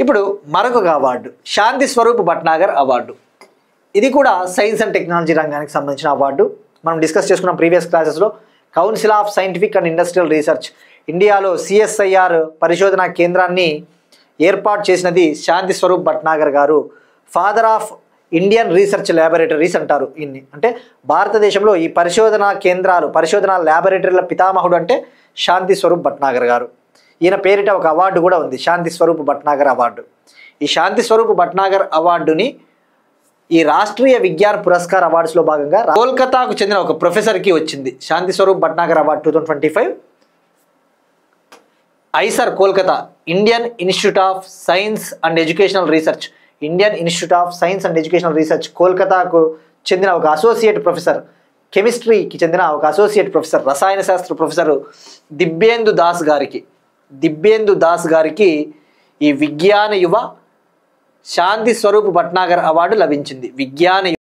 ఇప్పుడు మరొక అవార్డు శాంతి స్వరూప్ భట్నాగర్ అవార్డు. ఇది కూడా సైన్స్ అండ్ టెక్నాలజీ రంగానికి సంబంధించిన అవార్డు. మనం డిస్కస్ చేసుకున్నాం ప్రీవియస్ క్లాసెస్లో. Council of scientific and industrial research ఇండియాలో సిఎస్ఐఆర్ పరిశోధనా కేంద్రాన్ని ఏర్పాటు చేసినది Shanti Swarup Bhatnagar garu. Father of Indian research laboratories అంటారు ఇన్ని. అంటే భారతదేశంలో ఈ పరిశోధనా కేంద్రాలు, పరిశోధనా ల్యాబొరేటరీల పితామహుడు అంటే శాంతి స్వరూప్ భట్నాగర్ గారు. ఈయన పేరిట ఒక అవార్డు కూడా ఉంది, శాంతి స్వరూప్ భట్నాగర్ అవార్డు. ఈ శాంతి స్వరూప్ భట్నాగర్ అవార్డుని ఈ రాష్ట్రీయ విజ్ఞాన్ పురస్కార్ అవార్డ్స్లో భాగంగా కోల్కతాకు చెందిన ఒక ప్రొఫెసర్కి వచ్చింది Shanti Swarup Bhatnagar award 2025. IISER Kolkata, Indian Institute of Science and Educational Research, Indian Institute of Science and Educational Research కోల్కతాకు చెందిన ఒక అసోసియేట్ ప్రొఫెసర్, కెమిస్ట్రీకి చెందిన ఒక అసోసియేట్ ప్రొఫెసర్, రసాయన శాస్త్ర ప్రొఫెసర్ దివ్యేందు దాస్ గారికి ఈ విజ్ఞాన యువ శాంతి స్వరూప్ భట్నాగర్ అవార్డు లభించింది. విజ్ఞాన